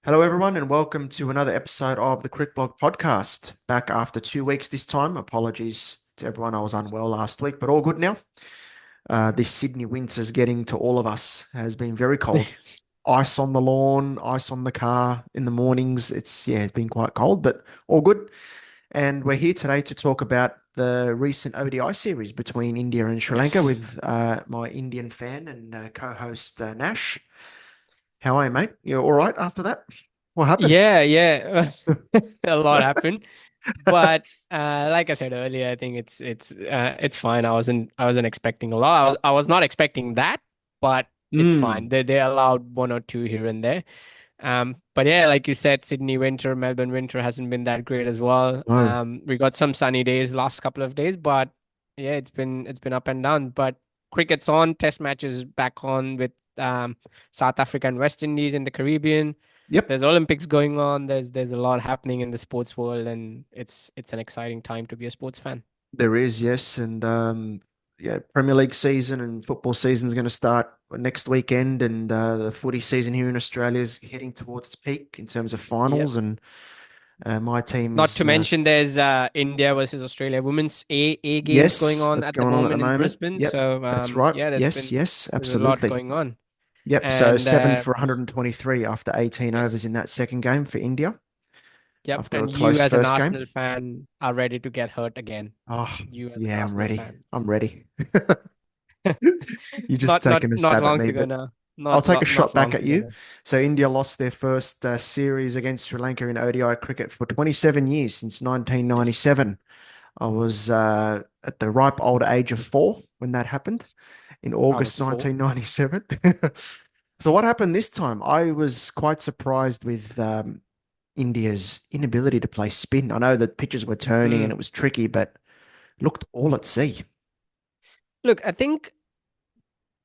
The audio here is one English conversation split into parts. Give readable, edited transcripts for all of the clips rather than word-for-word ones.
Hello, everyone, and welcome to another episode of the CricBlog Podcast. Back after 2 weeks this time. Apologies to everyone. I was unwell last week, but all good now. This Sydney winter's getting to all of us. It has been very cold. Ice on the lawn, ice on the car in the mornings. It's been quite cold, but all good. And we're here today to talk about the recent ODI series between India and Sri Lanka Yes. with my Indian fan and co-host Nash. How are you, mate? You all right after that? What happened? Yeah, yeah. A lot happened. But like I said earlier, I think it's fine. I wasn't expecting a lot. I was not expecting that, but it's fine. Mm. They allowed one or two here and there. But yeah, like you said, Sydney winter, Melbourne winter hasn't been that great as well. No, We got some sunny days last couple of days, but yeah, it's been up and down. But cricket's on, test matches back on with South Africa and West Indies in the Caribbean. yep, There's Olympics going on. There's a lot happening in the sports world, and it's an exciting time to be a sports fan. there is, yes. And yeah, Premier League season and football season is going to start next weekend. And the footy season here in Australia is heading towards its peak in terms of Yep. finals. And my team Not to is, mention there's India versus Australia women's A games going yes, on that's at the going on at the moment in moment. Brisbane. Yep, So that's right. yeah, Yes, yes, there's a lot absolutely. going on. Yep, so And 7 for 123 after 18 overs yes, in that second game for India yep. after a And you close as an first game. Arsenal fan are ready to get hurt again. Oh, You as an yeah, I'm Arsenal ready. fan. I'm ready. You're just Not not taking a not stab at long me, to go but now. I'll Not take a not shot not back long at to go you. now. So India lost their first series against Sri Lanka in ODI cricket for 27 years since Yes. 1997. I was at the ripe old age of 4 when that happened in I August was four. 1997. So what happened this time? I was quite surprised with India's inability to play spin. I know that pitches were turning and Mm. it was tricky, but looked all at sea. Look, I think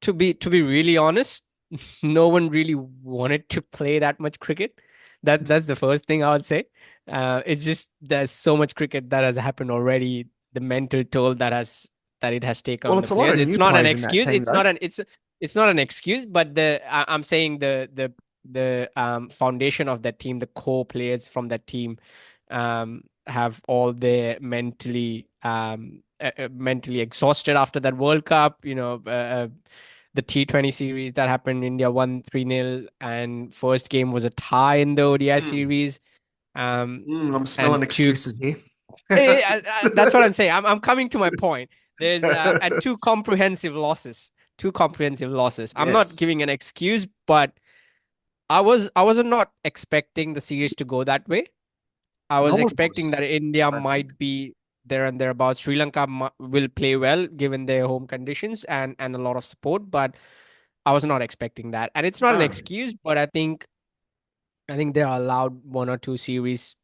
to be really honest, no one really wanted to play that much cricket. That's the first thing I would say. It's just there's so much cricket that has happened already. The mental toll that it has taken Well, on the it's a lot players. of It's new not an players in that excuse. team, though. It's not an excuse. But I'm saying the foundation of that team, the core players from that team, have all their mentally exhausted after that World Cup. The T20 series that happened, India won 3-0, and first game was a tie in the ODI Mm, series. Um, I'm smelling and two, excuses here. that's what I'm saying. I'm coming to my point. There's and two comprehensive losses. I'm not Yes. giving an excuse, but I was not expecting the series to go that way. I No was one expecting was, that India I don't think. might be there and thereabouts. Sri Lanka will play well given their home conditions and a lot of support, but I was not expecting that. And it's not an No. excuse, but I think they're allowed one or two series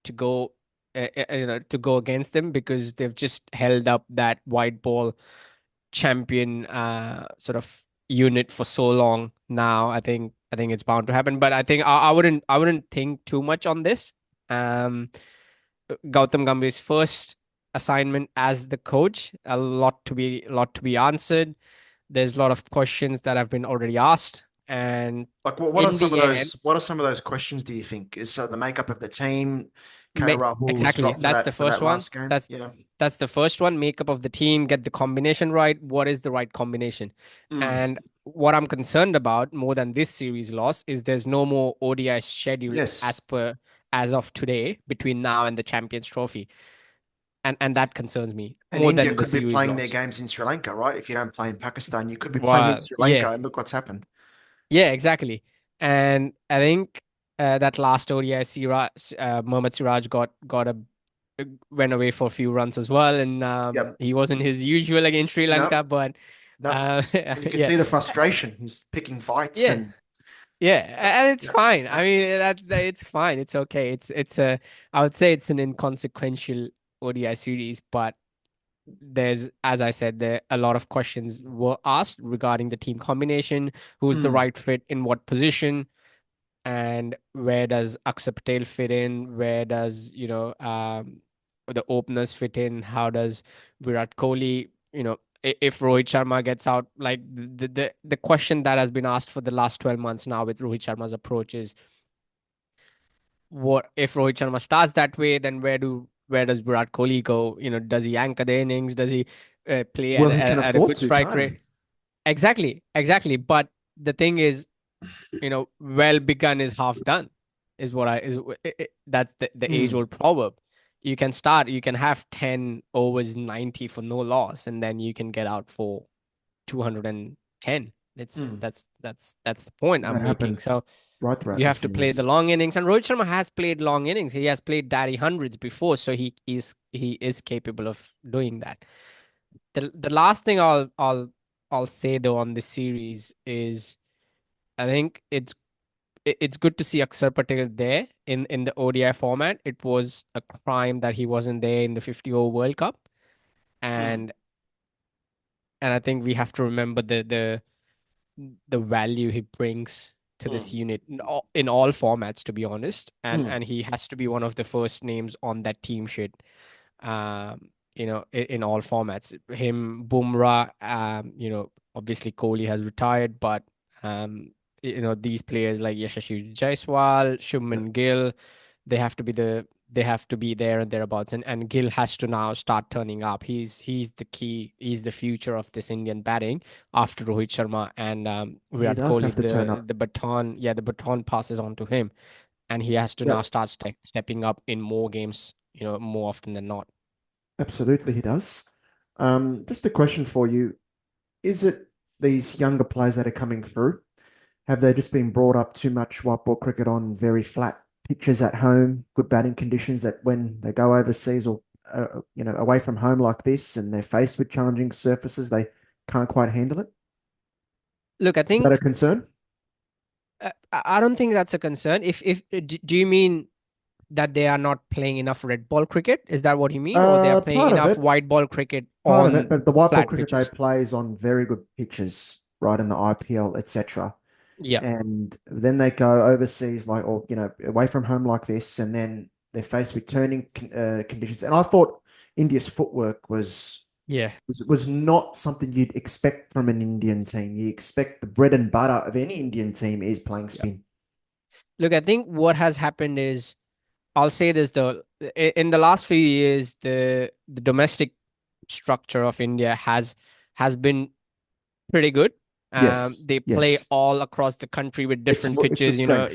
to go to go against them because they've just held up that white ball champion sort of unit for so long now. I think it's bound to happen, but I wouldn't think too much on this. Um Gautam Gambhir's first assignment as the coach, a lot to be answered. There's a lot of questions that have been already asked, and Like, what are in some of the end, those? What are some of those questions? Do you think is the makeup of the team? K Rahul was exactly, dropped that's the for that first one. last game. That's Yeah. that's the first one. Makeup of the team, get the combination right. What is the right combination? Mm. And what I'm concerned about more than this series loss is there's no more ODI schedule Yes. as of today between now and the Champions Trophy, and that concerns me And more India than the could be series playing their loss. games in Sri Lanka, right? If you don't play in Pakistan, you could be playing in Well, Sri yeah, Lanka, and look what's happened. yeah, exactly. And I think that last ODI, Mohammad Siraj got a went away for a few runs as well, and Yep. he wasn't his usual against Sri No. Lanka, but No. And you can yeah, see the frustration. He's picking fights yeah, and yeah, and it's yeah. fine. Yeah. I mean, it's fine. It's okay. It's a I would say it's an inconsequential ODI series, but there's, as I said, there a lot of questions were asked regarding the team combination, who's the Mm. right fit in what position, and where does Akshar Patel fit in? Where does the openers fit in? How does Virat Kohli? If Rohit Sharma gets out, like the question that has been asked for the last 12 months now with Rohit Sharma's approach is what if Rohit Sharma starts that way, then where does Virat Kohli go? Does he anchor the innings? Does he play Well, he can at a afford good to, strike can't rate? he? Exactly. But the thing is, well begun is half done, is what I is that's the age Mm, old proverb. You can have 10 overs 90 for no loss, and then you can get out for 210. It's mm. that's the point I'm That making. happened So right throughout you the have to play the series. long innings, and Rohit Sharma has played long innings. He has played daddy hundreds before, so he is capable of doing that. The last thing I'll say though on this series is I think it's good to see Akshar Patel there in the ODI format. It was a crime that he wasn't there in the 50 over World Cup, Mm, and I think we have to remember the value he brings to this mm, unit in all formats, to be honest. And mm. he has to be one of the first names on that team sheet. In all formats. Him, Bumrah, obviously Kohli has retired, but these players like Yashasvi Jaiswal, Yeah, Shubman Gill, they have to be there and thereabouts. And Gill has to now start turning up. He's the key. He's the future of this Indian batting after Rohit Sharma and he Virat does have Kohli. to turn The up. the baton, yeah, the baton passes on to him, and he has to Yeah, now start stepping up in more games. More often than not. absolutely, he does. Just a question for you. Is it these younger players that are coming through? Have they just been brought up too much white ball cricket on very flat pitches at home, good batting conditions that when they go overseas or away from home like this and they're faced with challenging surfaces, they can't quite handle it? Look, I Is that a think concern? I don't think that's a concern. If do you mean that they are not playing enough red ball cricket? Is that what you mean, or they are playing Part of enough it, white ball cricket part of it, on but the white ball flat cricket they pitches? play is on very good pitches, right in the IPL, etc. Yeah, And then they go overseas, like or away from home like this, and then they're faced with turning conditions. And I thought India's footwork yeah, was not something you'd expect from an Indian team. You expect the bread and butter of any Indian team is playing yeah. spin. Look, I think what has happened is I'll say this though. In the last few years, the domestic structure of India has been pretty good. Yes, They play yes, all across the country with it's different it's the pitches. strength.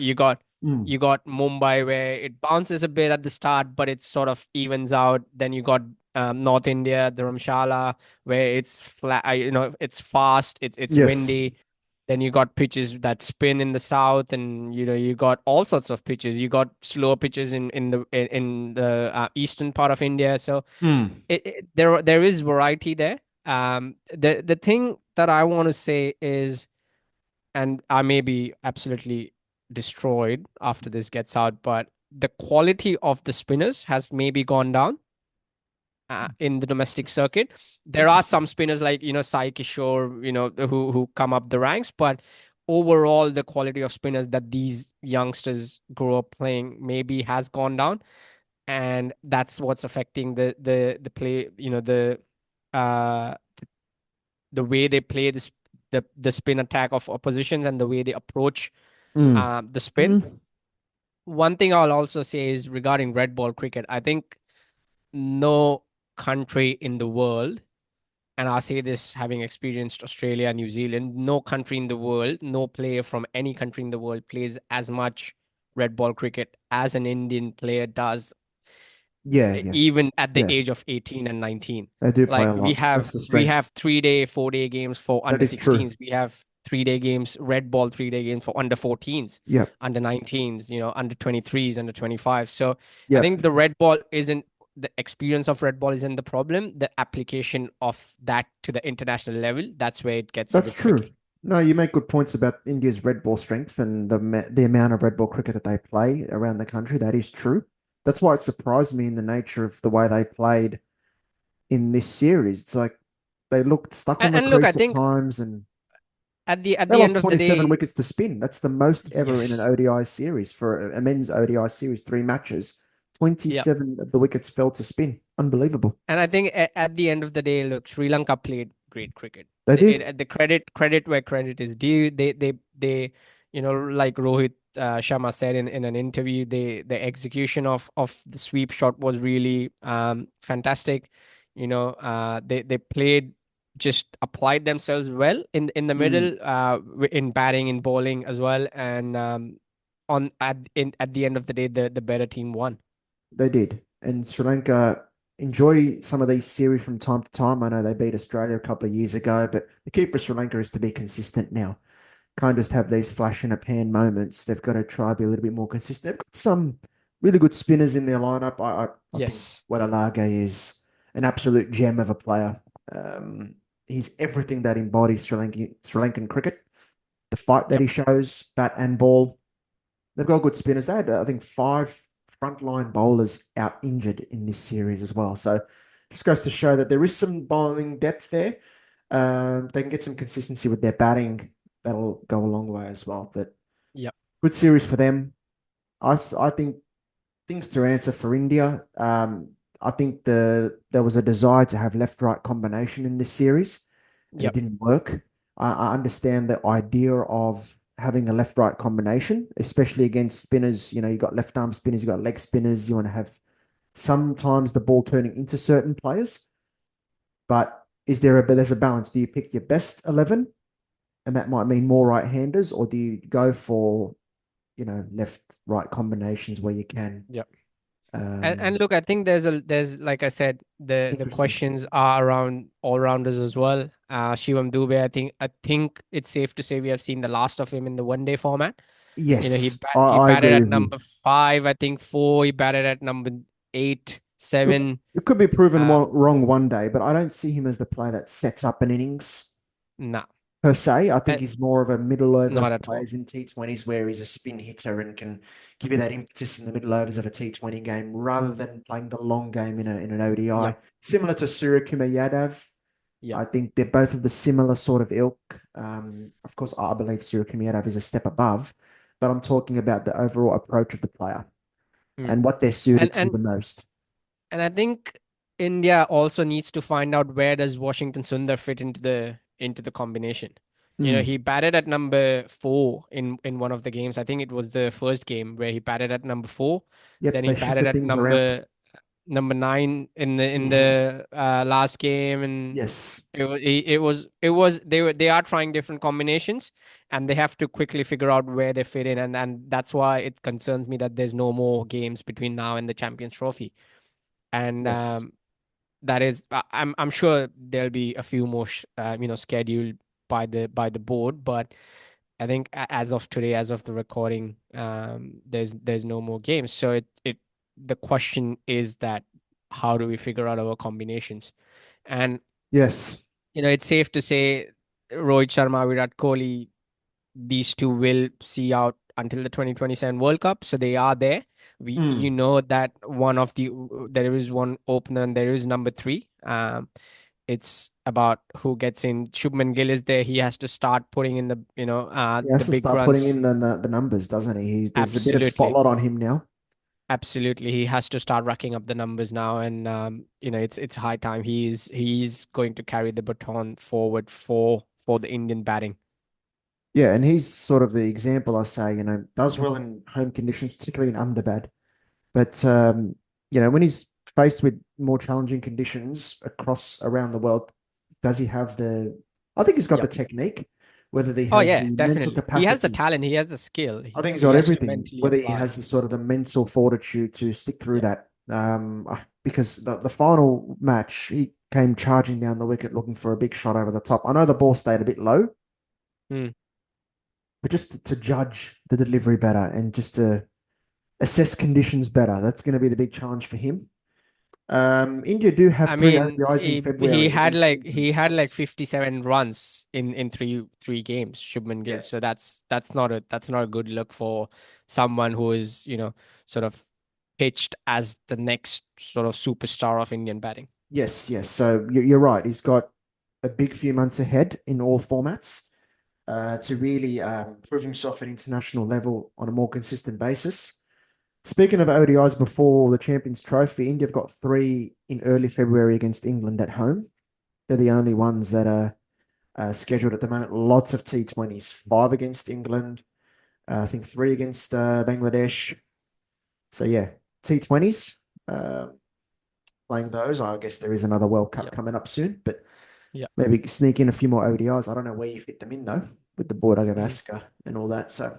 Mm. You got Mumbai where it bounces a bit at the start, but it sort of evens out. Then you got North India, Dharamshala, where it's flat. It's fast. It's Yes. windy. Then you got pitches that spin in the south, and you got all sorts of pitches. You got slower pitches in the eastern part of India. So Mm. there is variety there. The thing that I want to say is, and I may be absolutely destroyed after this gets out, but the quality of the spinners has maybe gone down in the domestic circuit. There are Interesting. some spinners like Sai Kishore, who come up the ranks, but overall the quality of spinners that these youngsters grow up playing maybe has gone down, and that's what's affecting the play. Uh the way they play the spin attack of oppositions and the way they approach Mm. the spin. Mm. One thing I'll also say is regarding red ball cricket. I think no country in the world, and I say this having experienced Australia, New Zealand, no country in the world, no player from any country in the world plays as much red ball cricket as an Indian player does Yeah, yeah, even at the yeah. age of 18 and 19. They do play Like a we lot. That's have the we strength. have 3-day 4-day games for That under is true. 16s. We have 3-day games, red ball 3-day games for under 14s, Yep. under 19s, under 23s, under 25. So I think Yep. the red ball isn't the experience of red ball isn't the problem. The application of that to the international level, that's where it gets a That's bit true. tricky. No, you make good points about India's red ball strength and the amount of red ball cricket that they play around the country. That is true. That's why it surprised me in the nature of the way they played in this series. It's like they looked stuck on the And look, I crease at think times and at they the lost end of the 27 day, wickets to spin. That's the most ever in an yes. ODI series for a men's ODI series, 3 matches. Yeah. 27 of the wickets fell to spin. Unbelievable. And I think at the end of the day, look, Sri Lanka played great cricket. They did. The credit where credit is due. They like Rohit Sharma said in an interview, the execution of the sweep shot was really fantastic. They played, just applied themselves well in the Mm, middle, in batting, in bowling as well, and at the end of the day, the better team won. they did. And Sri Lanka enjoy some of these series from time to time. I know they beat Australia a couple of years ago, but the key for Sri Lanka is to be consistent now. Can't just have these flash in a pan moments. They've got to try to be a little bit more consistent. They've got some really good spinners in their lineup. I think Yes. Wadalage is an absolute gem of a player. He's everything that embodies Sri Lankan cricket. The fight that Yep. he shows, bat and ball. They've got good spinners. They had, I think, five frontline bowlers out injured in this series as well. So just goes to show that there is some bowling depth there. They can get some consistency with their batting. That'll go a long way as well. But Yep. good series for them. I think things to answer for India. I think there was a desire to have left-right combination in this series, and it Yep. didn't work. I understand the idea of having a left-right combination, especially against spinners. You got left arm spinners, you got leg spinners. You want to have sometimes the ball turning into certain players, but there's a balance? Do you pick your best 11, and that might mean more right-handers, or do you go for left right combinations where you can? Yep. And Um, look, I think there's like I said, the Interesting. questions are around all rounders as well. Shivam Dube, I think it's safe to say we have seen the last of him in the one day format. Yes, He I batted agree at with you. number 5, I think 4. He batted at number 8, Look, 7. it could be proven Uh, wrong one day, but I don't see him as the player that sets up an innings no, per se. I uh, think he's more of a middle over not of at all. players in T20s where he's a spin hitter and can give you that impetus in the middle overs of a T20 game rather than playing the long game in an ODI. Yep. Similar to Surya Yadav. Yep. I think they're both of the similar sort of ilk. Of course, I believe Surya Yadav is a step above, but I'm talking about the overall approach of the player Mm. and what they're And suited to and the most. and I think India also needs to find out where does Washington Sundar fit into the combination. Hmm. He batted at number 4 in one of the games. I think it was the first game where he batted at number 4. Yep, Then he they batted shifted at things around. number 9 in Hmm. the last game, and Yes. they are trying different combinations, and they have to quickly figure out where they fit in, and that's why it concerns me that there's no more games between now and the Champions Trophy. And Yes. that is, I'm sure there'll be a few more scheduled by the board, but I think as of today, as of the recording, there's no more games. So it the question is that how do we figure out our combinations? And Yes. it's safe to say Rohit Sharma, Virat Kohli, these two will see out until the 2027 World Cup. So they are there. You Mm. know that there is one opener and there is number 3. It's about who gets in. Shubman Gill is there. He has to start putting in He has the to big start putting runs. in the numbers, doesn't he? There's a bit of Absolutely. spotlight on him now. Absolutely. He has to start racking up the numbers now, and it's high time. He's going to carry the baton forward for the Indian batting. Yeah, and he's sort of the example, I say, does well in home conditions, particularly in underbad. But when he's faced with more challenging conditions across around the world, does he have the? I think he's got the Yep. technique. Whether he Oh has yeah, the mental definitely. He has the capacity, talent. He has the skill. I think he's He got has to everything. mentally Whether he apply. has the sort of the mental fortitude to stick through Yep. that. Because the final match, he came charging down the wicket looking for a big shot over the top. I know the ball stayed a bit low, Mm. but just to judge the delivery better and just to assess conditions better, that's going to be the big challenge for him. India do have I three mean, ODIs in February against he England. had like That's 57 runs in three games, Shubman Gill. yeah, So that's not a good look for someone who is, sort of pitched as the next sort of superstar of Indian batting. yes, yes. So you're right. He's got a big few months ahead in all formats to really prove himself at international level on a more consistent basis. Speaking of ODIs before the Champions Trophy, India have got three in early February against England at home. They're the only ones that are scheduled at the moment. Lots of T20s, five against England, I think 3 against Bangladesh. So yeah, T20s. Uh, Playing those. I guess there is another World Cup Yeah. coming up soon, but Yeah. maybe sneak in a few more ODIs. I don't know where you fit them in though, with the Border Mhm. Gavaskar and all that. So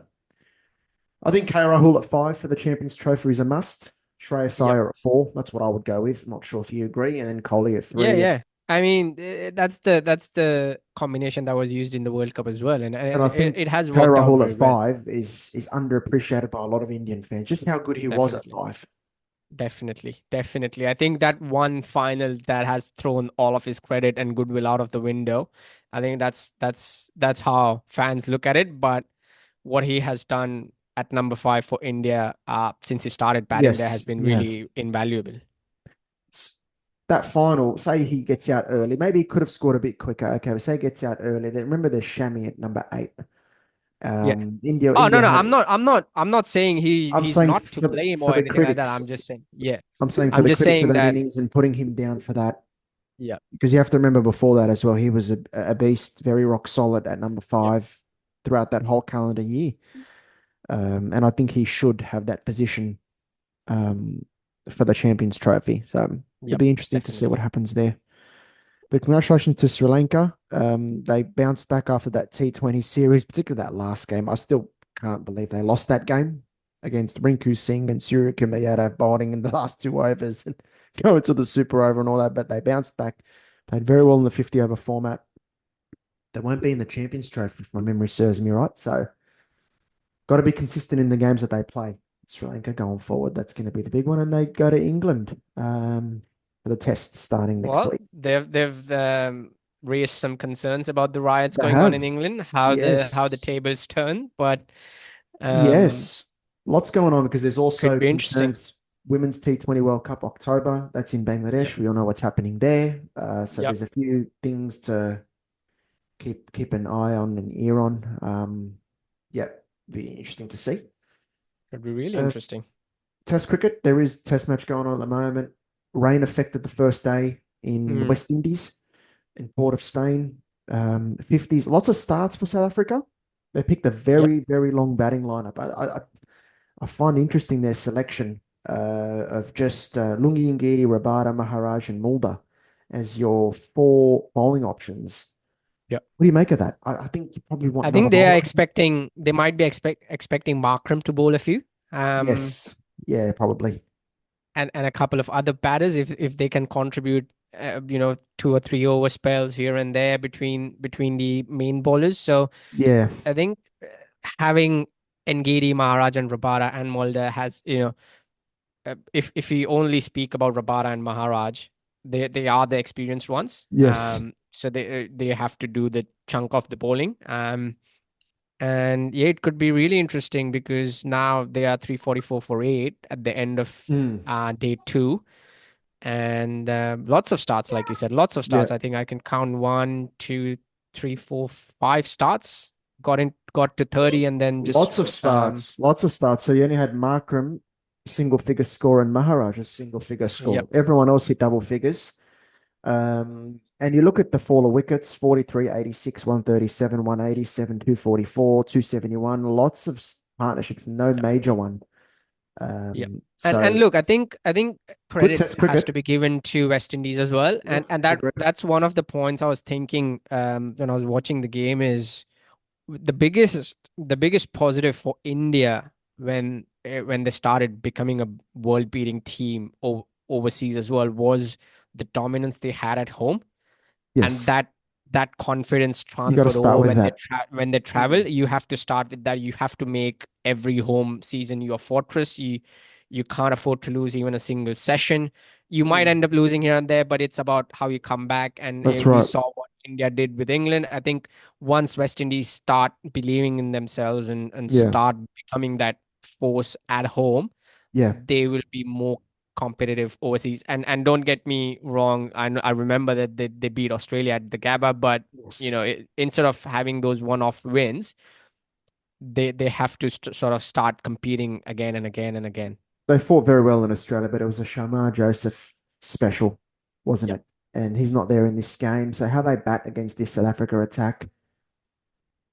I think K Rahul at 5 for the Champions Trophy is a must. Shreyas Yeah. Iyer at 4. That's what I would go with. Not sure if you agree. And then Kohli at Yeah, 3. yeah. I mean, that's the combination that was used in the World Cup as well, and And I it, think it has K worked out Rahul at very well. 5 is underappreciated by a lot of Indian fans. Just how good he was at Definitely. 5. Definitely, definitely. I think that one final that has thrown all of his credit and goodwill out of the window. I think that's how fans look at it. But what he has done at number 5 for India since he started batting there Yes. has been Yeah. really invaluable. That final, say he gets out early. Maybe he could have scored a bit quicker. Okay, but say he gets out early. Then remember the Shami at number 8. Yeah. India Oh no, India no, had. I'm not saying I'm he's saying not to for blame for or the anything like that. critics. I'm just saying, yeah. I'm saying for I'm the just critics of saying that that, innings and putting him down for that, yeah, because you have to remember before that as well, he was a beast, very rock solid at number yeah, 5 throughout that whole calendar year. And I think he should have that position um, for the Champions Trophy. So it'll yep, be interesting to see what definitely. happens there. But congratulations to Sri Lanka. They bounced back after that T20 series, particularly that last game. I still can't believe they lost that game against Rinku Singh and Surya Kumayada bowling in the last 2 overs and going to the super over and all that. But they bounced back, played very well in the 50 over format. They won't be in the Champions Trophy if my memory serves me right. So got to be consistent in the games that they play. Sri Lanka going forward, that's going to be the big one. And they go to England for the tests starting next Well, week. they've raised some concerns about the riots They going on in have. England, how the Yes. tables turn, but um, Yes. Lots going on because there's could also be interesting. concerns. Women's T20 World Cup October. That's in Yep, Bangladesh. We all know what's happening there. So yep, there's a few things to keep an eye on and ear on. Yeah, be interesting to see. could be really Uh, interesting. Test cricket. There is Test match going on at the moment. Rain affected the first day in the Mm, West Indies in Port of Spain. 50s. Lots of starts for South Africa. They picked a yep, very long batting lineup. I find interesting their selection of just Lungi Ngidi, Rabada, Maharaj, and Mulder as your 4 bowling options. yep. What do you make of that? I think you probably want I another think they are bowler. expecting, they might be expecting Markram to bowl a few, um, Yes. Yeah, probably. and a couple of other batters if they can contribute, 2 or 3 over spells here and there between the main bowlers. So Yeah. I think having Ngidi, Maharaj, and Rabada and Mulder has, if we only speak about Rabada and Maharaj, they are the experienced ones. Yes. So they have to do the chunk of the bowling. And yeah, it could be really interesting because now they are 344 for 8 at the end of Mm. day 2, and lots of starts, like you said, lots of Yeah. starts. I think I can count 1, 2, 3, 4, 5 starts. Got to 30, and then just Lots of starts. Lots of starts. So you only had Markram, single figure score, and Maharaj, a single figure yep, score. Everyone else hit double figures. And you look at the fall of wickets 43, 86, 137, 187, 244, 271. Lots of partnerships, no yep, major one. yep. And So look, I think good credit test has to cricket. be given to West Indies as well. Yeah, And I agree. that's one of the points I was thinking when I was watching the game is the biggest positive for India when they started becoming a world beating team overseas as well was the dominance they had at home, and Yes, that confidence you got to transferred start over with that. when they travel. Mm, You have to start with that. You have to make every home season your fortress. You can't afford to lose even a single session. You might mm. end up losing here and there, but it's about how you come back. And That's we right. saw what India did with England. I think once West Indies start believing in themselves and Yeah, start becoming that force at home, yeah. they will be more competitive overseas. And don't get me wrong, I remember that they beat Australia at the Gabba, but Yes. instead of having those one-off wins, they have to sort of start competing again and again and again. They fought very well in Australia, but it was a Shamar Joseph special, wasn't Yep. it? And he's not there in this game. So how they bat against this South Africa attack,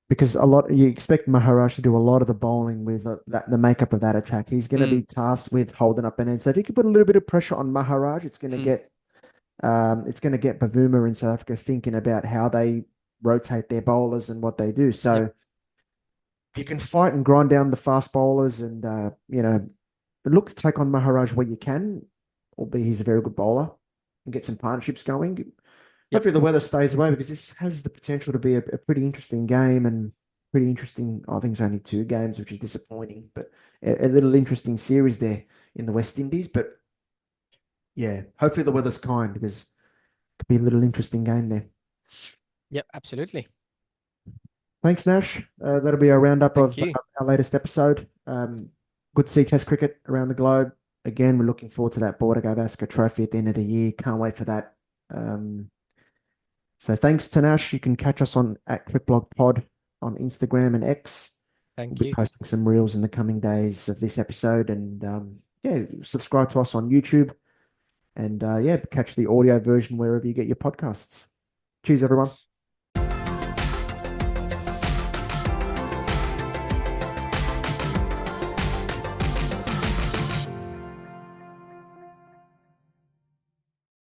because a lot you expect Maharaj to do a lot of the bowling with the makeup of that attack. He's going to Mm, be tasked with holding up an end. So if you could put a little bit of pressure on Maharaj, mm, it's going to get Bavuma in South Africa thinking about how they rotate their bowlers and what they do. yep, So if you can fight and grind down the fast bowlers and look to take on Maharaj where you can, albeit he's a very good bowler, and get some partnerships going. yep, Hopefully the weather stays away because this has the potential to be a pretty interesting game and pretty interesting. I think it's only 2 games, which is disappointing, but a little interesting series there in the West Indies. But yeah, hopefully the weather's kind because it could be a little interesting game there. yep, absolutely. Thanks, Nash. That'll be a roundup Thank of you. our latest episode. Good to see Test cricket around the globe. Again, we're looking forward to that Border Gavaskar Trophy at the end of the year. Can't wait for that. Um, So thanks to Nash. You can catch us on at CricBlog Pod on Instagram and X. We'll Thank be you. posting some reels in the coming days of this episode, and yeah, subscribe to us on YouTube, and yeah, catch the audio version wherever you get your podcasts. Cheers, everyone.